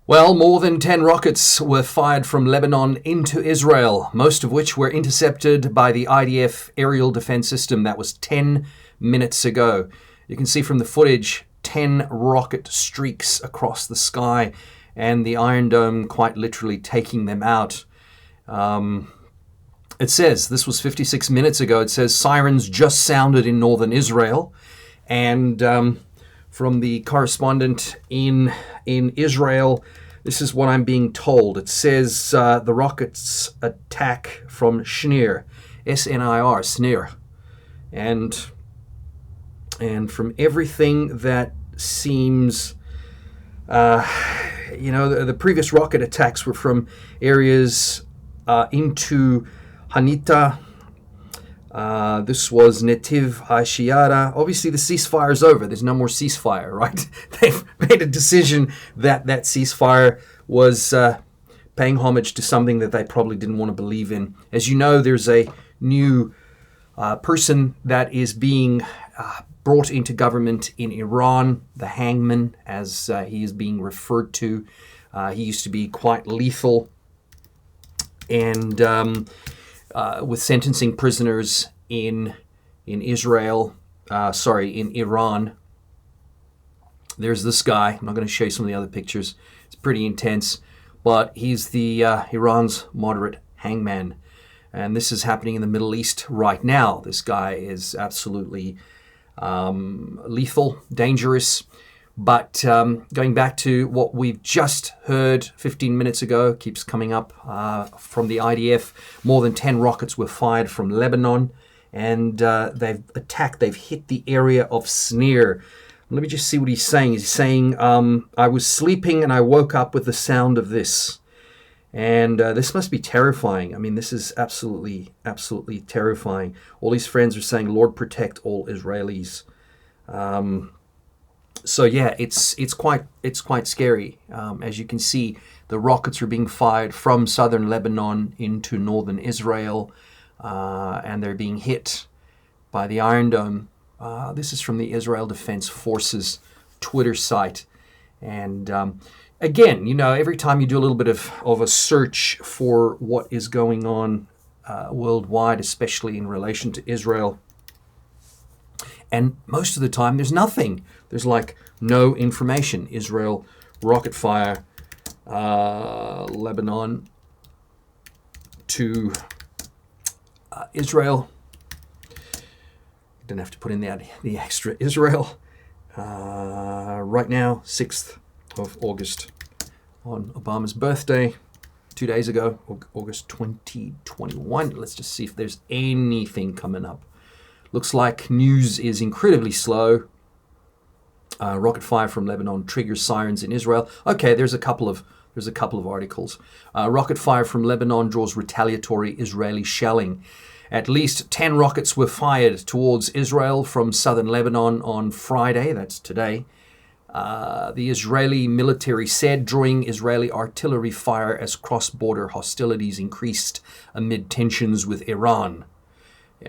Well, more than 10 rockets were fired from Lebanon into Israel, most of which were intercepted by the IDF aerial defense system. That was 10 minutes ago. You can see from the footage 10 rocket streaks across the sky, and the Iron Dome quite literally taking them out. It says, this was 56 minutes ago, it says sirens just sounded in northern Israel. And from the correspondent in Israel, this is what I'm being told. It says the rockets attack from Shnir, S-N-I-R, Shnir. And from everything that seems, the previous rocket attacks were from areas into Hanita. This was Netiv HaShiara. Obviously, the ceasefire is over. There's no more ceasefire, right? They've made a decision that ceasefire was paying homage to something that they probably didn't want to believe in. As you know, there's a new person that is being brought into government in Iran, the hangman, as he is being referred to. He used to be quite lethal and with sentencing prisoners in Iran. There's this guy. I'm not going to show you some of the other pictures. It's pretty intense, but he's the Iran's moderate hangman. And this is happening in the Middle East right now. This guy is absolutely lethal, dangerous. But going back to what we've just heard 15 minutes ago, keeps coming up from the IDF, more than 10 rockets were fired from Lebanon, and they've hit the area of Shnir. Let me just see what he's saying. He's saying, I was sleeping and I woke up with the sound of this. And this must be terrifying. I mean, this is absolutely, absolutely terrifying. All his friends are saying, Lord, protect all Israelis. So yeah, it's quite scary. As you can see, the rockets are being fired from southern Lebanon into northern Israel, and they're being hit by the Iron Dome. This is from the Israel Defense Forces Twitter site. And again, every time you do a little bit of a search for what is going on worldwide, especially in relation to Israel, and most of the time there's nothing. There's like no information. Israel, rocket fire, Lebanon to Israel. Didn't have to put in the extra Israel. Right now, 6th of August, on Obama's birthday, 2 days ago, August 2021. Let's just see if there's anything coming up. Looks like news is incredibly slow. Rocket fire from Lebanon triggers sirens in Israel. Okay, there's a couple of articles. Rocket fire from Lebanon draws retaliatory Israeli shelling. At least 10 rockets were fired towards Israel from southern Lebanon on Friday. That's today. The Israeli military said, drawing Israeli artillery fire as cross-border hostilities increased amid tensions with Iran.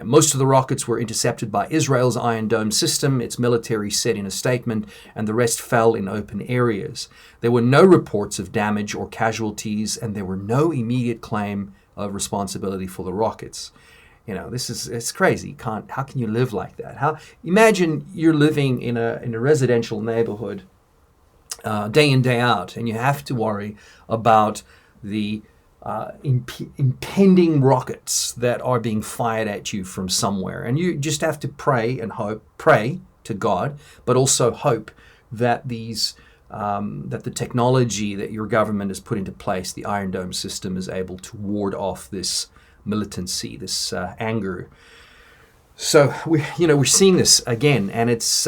Most of the rockets were intercepted by Israel's Iron Dome system, its military said in a statement, and the rest fell in open areas. There were no reports of damage or casualties, and there were no immediate claim of responsibility for the rockets. It's crazy. How can you live like that? Imagine you're living in a residential neighborhood day in, day out, and you have to worry about the impending rockets that are being fired at you from somewhere. And you just have to pray to God, but also hope that that the technology that your government has put into place, the Iron Dome system, is able to ward off this militancy, this anger. So we're seeing this again, and it's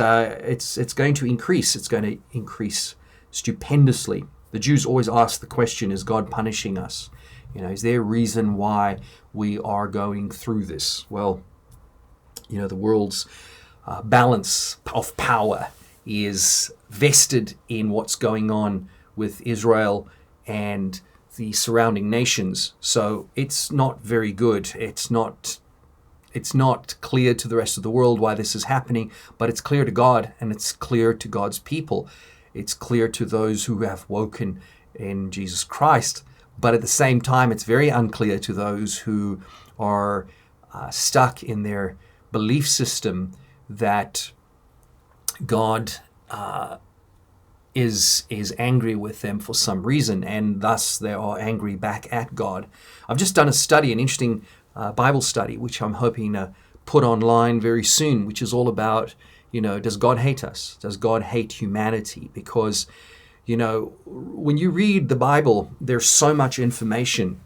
going to increase. It's going to increase stupendously. The Jews always ask the question: is God punishing us? Is there a reason why we are going through this? Well, the world's balance of power is vested in what's going on with Israel and the surrounding nations. So it's not very good. It's not clear to the rest of the world why this is happening, but it's clear to God, and it's clear to God's people. It's clear to those who have woken in Jesus Christ. But at the same time, it's very unclear to those who are stuck in their belief system that God is angry with them for some reason, and thus they are angry back at God. I've just done a study, an interesting Bible study, which I'm hoping to put online very soon, which is all about, does God hate us? Does God hate humanity? Because, when you read the Bible, there's so much information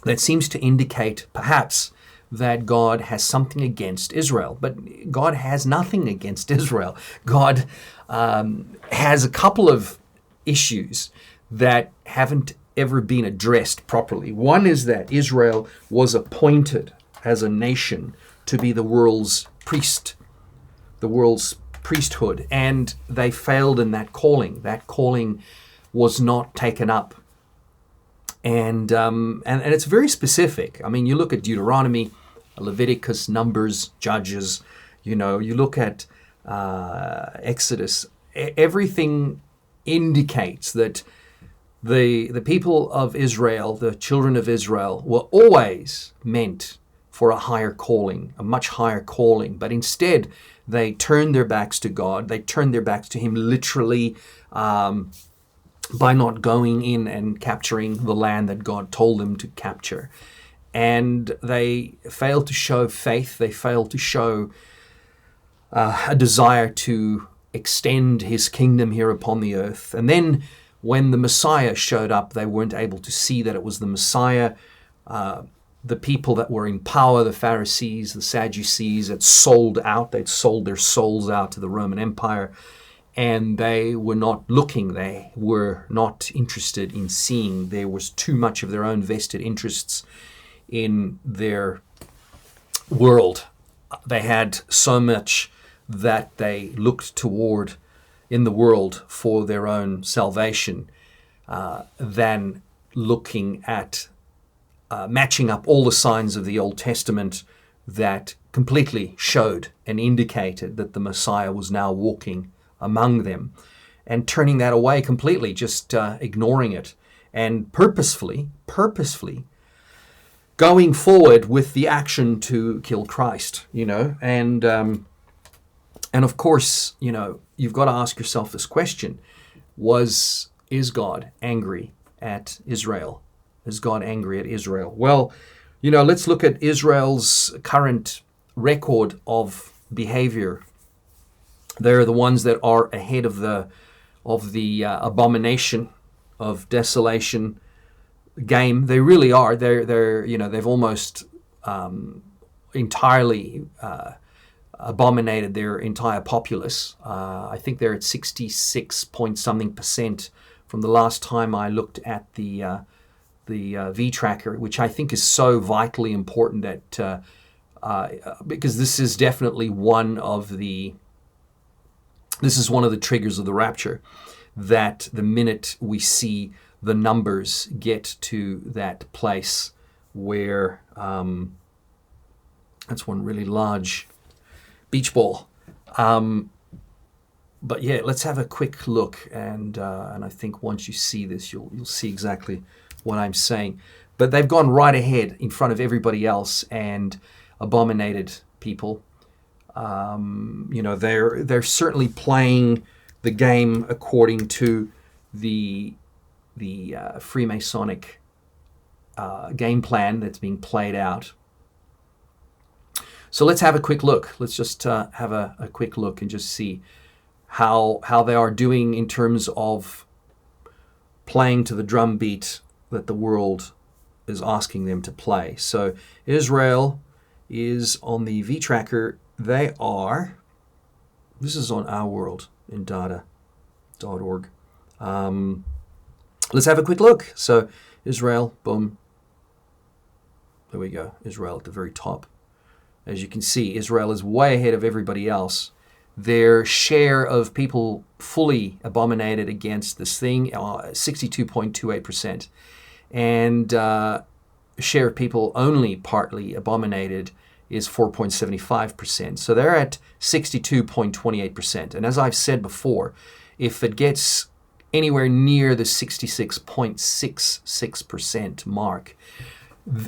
that seems to indicate perhaps that God has something against Israel. But God has nothing against Israel. God has a couple of issues that haven't ever been addressed properly. One is that Israel was appointed as a nation to be the world's priesthood, and they failed in that calling. That calling was not taken up. And it's very specific. I mean, you look at Deuteronomy, Leviticus, Numbers, Judges, you look at Exodus, everything indicates that the people of Israel, the children of Israel, were always meant for a higher calling, a much higher calling. But instead, they turned their backs to God. They turned their backs to Him literally by not going in and capturing the land that God told them to capture. And they failed to show faith. They failed to show a desire to extend His kingdom here upon the earth. And then when the Messiah showed up, they weren't able to see that it was the Messiah. The people that were in power, the Pharisees, the Sadducees, had sold out. They'd sold their souls out to the Roman Empire. And they were not looking. They were not interested in seeing. There was too much of their own vested interests in their world. They had so much that they looked toward in the world for their own salvation than looking at matching up all the signs of the Old Testament that completely showed and indicated that the Messiah was now walking among them, and turning that away completely, just ignoring it, and purposefully going forward with the action to kill Christ, and of course, you've got to ask yourself this question: is God angry at Israel? Is God angry at Israel? Well, let's look at Israel's current record of behavior. They're the ones that are ahead of the abomination of desolation game. They really are. They've almost entirely abominated their entire populace. I think they're at 66 point something percent from the last time I looked at the V tracker, which I think is so vitally important that because this is definitely one of the triggers of the rapture, that the minute we see the numbers get to that place where that's one really large beach ball. But yeah, let's have a quick look, and I think once you see this, you'll see exactly what I'm saying. But they've gone right ahead in front of everybody else and abominated people. They're certainly playing the game according to the Freemasonic game plan that's being played out. So let's have a quick look. Let's just have a quick look and just see how they are doing in terms of playing to the drum beat that the world is asking them to play. So Israel is on the V tracker. They are, this is on Our World in data.org. Let's have a quick look. So Israel, boom. There we go. Israel at the very top. As you can see, Israel is way ahead of everybody else. Their share of people fully abominated against this thing, 62.28%. And share of people only partly abominated is 4.75%. So they're at 62.28%. And as I've said before, if it gets anywhere near the 66.66% mark.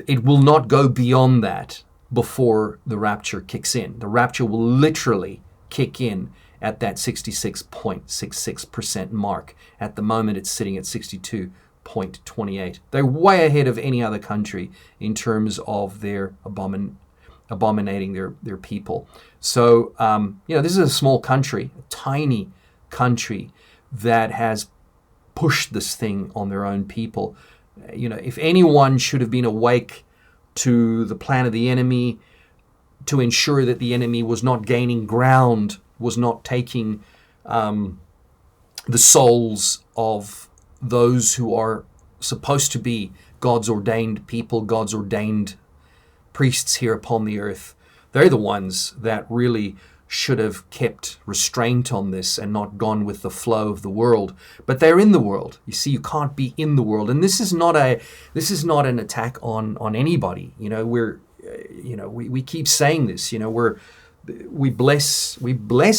It will not go beyond that before the rapture kicks in. The rapture will literally kick in at that 66.66% mark. At the moment, it's sitting at 62.28. They're way ahead of any other country in terms of their abominating their people. So, this is a small country, a tiny country that has pushed this thing on their own people. If anyone should have been awake to the plan of the enemy to ensure that the enemy was not gaining ground, was not taking the souls of those who are supposed to be God's ordained people, God's ordained priests here upon the earth, they're the ones that really should have kept restraint on this and not gone with the flow of the world. But they're in the world. You see, you can't be in the world, and this is not an attack on anybody. We keep saying this. We bless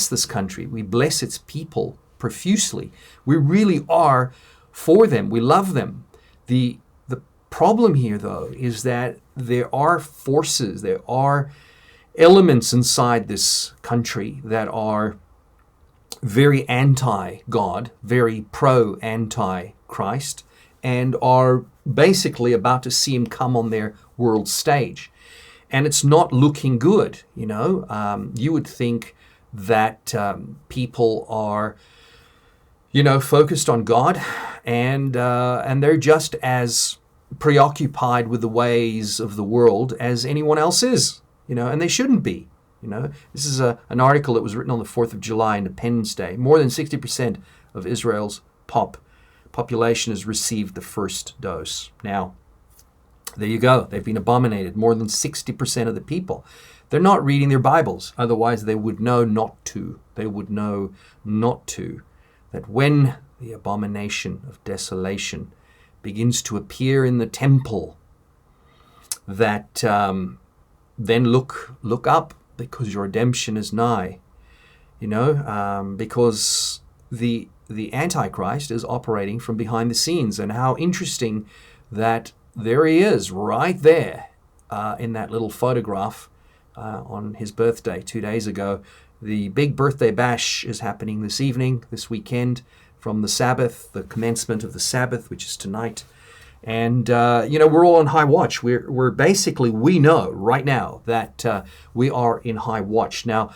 this country. We bless its people profusely. We really are for them. We love them. The problem here, though, is that there are forces, there are elements inside this country that are very anti-God, very pro-anti-Christ, and are basically about to see him come on their world stage. And it's not looking good, You would think that people are, focused on God, and they're just as preoccupied with the ways of the world as anyone else is. And they shouldn't be. This is an article that was written on the 4th of July, Independence Day. More than 60% of Israel's population has received the first dose. Now, there you go. They've been abominated. More than 60% of the people. They're not reading their Bibles. Otherwise, they would know not to. They would know not to. That when the abomination of desolation begins to appear in the temple, that then look up, because your redemption is nigh. Because the Antichrist is operating from behind the scenes. And how interesting that there he is right there in that little photograph on his birthday 2 days ago. The big birthday bash is happening this evening, this weekend, from the Sabbath, the commencement of the Sabbath, which is tonight. And, we're all on high watch. We're basically, we know right now that we are in high watch. Now,